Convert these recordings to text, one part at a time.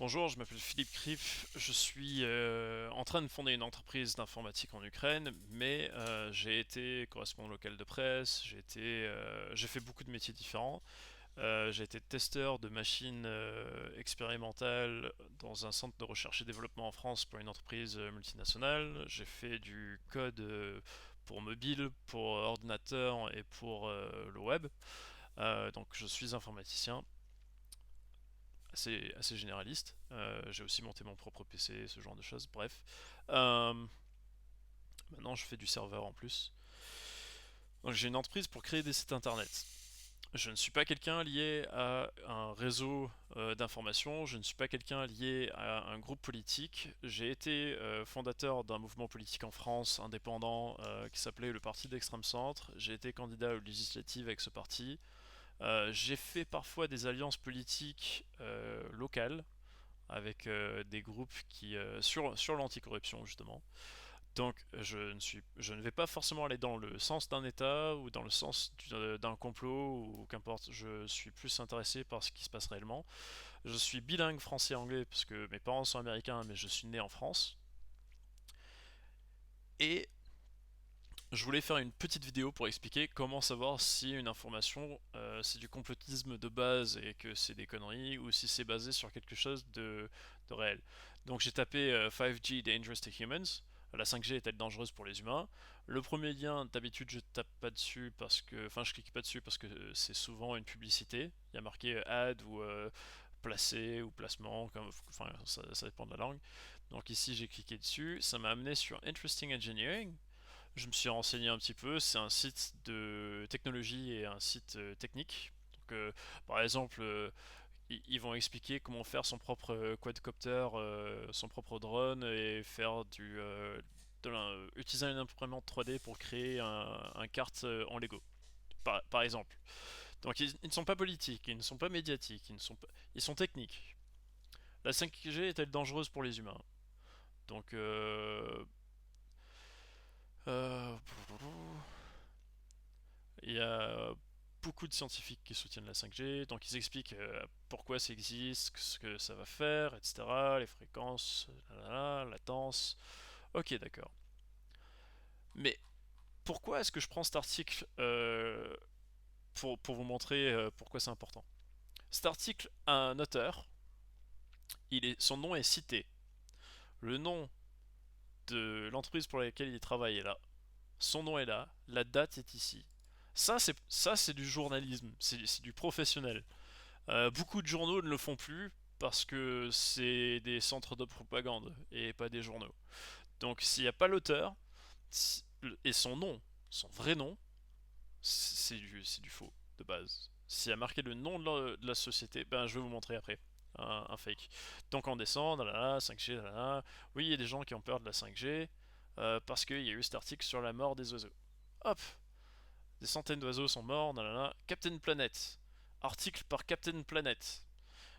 Bonjour, je m'appelle Philippe Krief, je suis en train de fonder une entreprise d'informatique en Ukraine, mais j'ai été correspondant local de presse, j'ai fait beaucoup de métiers différents. J'ai été testeur de machines expérimentales dans un centre de recherche et développement en France pour une entreprise multinationale. J'ai fait du code pour mobile, pour ordinateur et pour le web. Donc je suis informaticien assez généraliste. J'ai aussi monté mon propre PC, ce genre de choses. Bref. Euh, Maintenant, je fais du serveur en plus. Donc, j'ai une entreprise pour créer des sites internet. Je ne suis pas quelqu'un lié à un réseau d'information, je ne suis pas quelqu'un lié à un groupe politique. J'ai été fondateur d'un mouvement politique en France indépendant qui s'appelait le Parti d'extrême centre. J'ai été candidat aux législatives avec ce parti. J'ai fait parfois des alliances politiques locales avec des groupes qui sur l'anticorruption justement. Donc je ne vais pas forcément aller dans le sens d'un État ou dans le sens d'un complot ou qu'importe. Je suis plus intéressé par ce qui se passe réellement. Je suis bilingue français-anglais parce que mes parents sont américains, mais je suis né en France. Et je voulais faire une petite vidéo pour expliquer comment savoir si une information c'est du complotisme de base et que c'est des conneries ou si c'est basé sur quelque chose de réel. Donc j'ai tapé 5G Dangerous to Humans. La 5G est-elle dangereuse pour les humains? Le premier lien, d'habitude, je tape pas dessus parce que, enfin, je clique pas dessus parce que c'est souvent une publicité. Il y a marqué ad ou placé ou placement, enfin, ça dépend de la langue. Donc ici, j'ai cliqué dessus. Ça m'a amené sur Interesting Engineering. Je me suis renseigné un petit peu, c'est un site de technologie et un site technique. Donc, par exemple, ils vont expliquer comment faire son propre quadcopter, son propre drone et faire utiliser une imprimante 3D pour créer un kart en Lego, par exemple. Donc ils ne sont pas politiques, ils ne sont pas médiatiques, ils sont techniques. La 5G est-elle dangereuse pour les humains? Donc, euh, il y a beaucoup de scientifiques qui soutiennent la 5G, donc ils expliquent pourquoi ça existe, ce que ça va faire, etc., les fréquences, la latence. Ok, d'accord. Mais pourquoi est-ce que je prends cet article pour vous montrer pourquoi c'est important? Cet article a un auteur, son nom est cité. Le nom de l'entreprise pour laquelle il travaille est là. Son nom est là, la date est ici. Ça c'est du journalisme, c'est du professionnel. Beaucoup de journaux ne le font plus parce que c'est des centres de propagande et pas des journaux. Donc s'il n'y a pas l'auteur et son nom, son vrai nom, c'est du faux de base. S'il y a marqué le nom de la société, ben je vais vous montrer après. Un fake. Donc on descend, là, 5G, là. Oui, il y a des gens qui ont peur de la 5G parce qu'il y a eu cet article sur la mort des oiseaux. Hop, des centaines d'oiseaux sont morts, là. Captain Planet. Article par Captain Planet.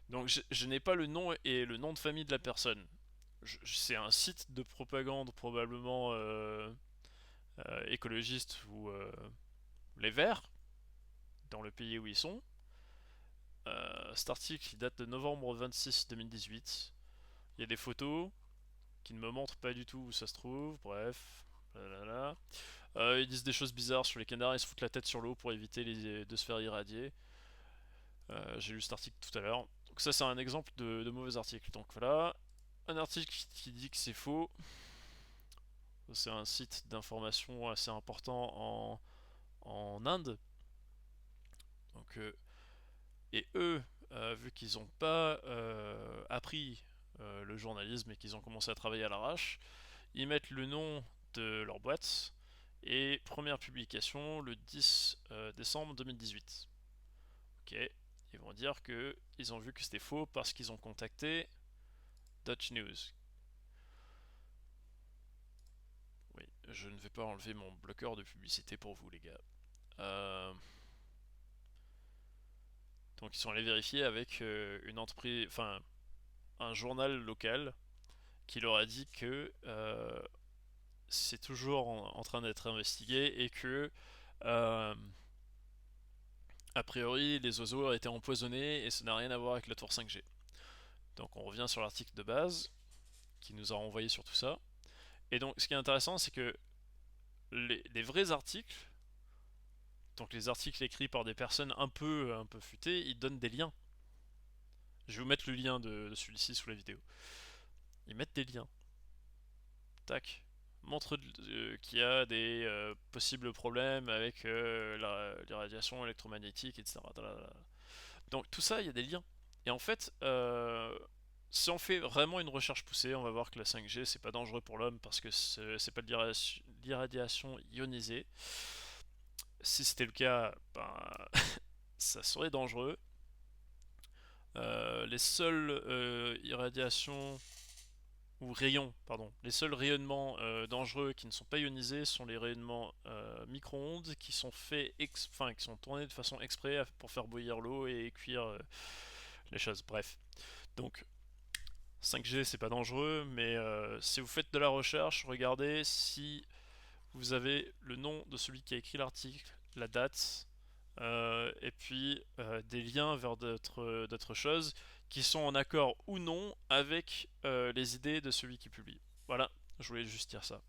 Donc je n'ai pas le nom et le nom de famille de la personne. C'est un site de propagande probablement écologiste ou les Verts, dans le pays où ils sont. Cet article il date de novembre 26 2018. Il y a des photos qui ne me montrent pas du tout où ça se trouve, bref. Ils disent des choses bizarres sur les canards, ils se foutent la tête sur l'eau pour éviter de se faire irradier. J'ai lu cet article tout à l'heure. Donc ça c'est un exemple de mauvais article. Donc voilà, un article qui dit que c'est faux. C'est un site d'information assez important en Inde. Donc, et eux, vu qu'ils n'ont pas appris le journalisme et qu'ils ont commencé à travailler à l'arrache, ils mettent le nom de leur boîte et première publication le 10 décembre 2018. Ok, ils vont dire que ils ont vu que c'était faux parce qu'ils ont contacté Dutch News. Oui, je ne vais pas enlever mon bloqueur de publicité pour vous les gars. Euh, donc ils sont allés vérifier avec une entreprise, enfin un journal local qui leur a dit que c'est toujours en train d'être investigué et que euh, a priori les oiseaux auraient été empoisonnés et ça n'a rien à voir avec la tour 5G. Donc on revient sur l'article de base qui nous a renvoyé sur tout ça. Et donc ce qui est intéressant, c'est que les vrais articles, donc les articles écrits par des personnes un peu futées, ils donnent des liens. Je vais vous mettre le lien de celui-ci sous la vidéo. Ils mettent des liens. Tac. Montre qu'il y a des possibles problèmes avec l'irradiation électromagnétique, etc. Donc tout ça, il y a des liens. Et en fait, si on fait vraiment une recherche poussée, on va voir que la 5G, c'est pas dangereux pour l'homme parce que c'est pas de l'irradiation ionisée. Si c'était le cas, ben, ça serait dangereux. Les seules irradiations ou rayons, pardon, les seuls rayonnements dangereux qui ne sont pas ionisés sont les rayonnements micro-ondes qui sont qui sont tournés de façon exprès pour faire bouillir l'eau et cuire les choses. Bref, donc 5G c'est pas dangereux, mais si vous faites de la recherche, regardez si vous avez le nom de celui qui a écrit l'article, la date, et puis des liens vers d'autres choses qui sont en accord ou non avec les idées de celui qui publie. Voilà, je voulais juste dire ça.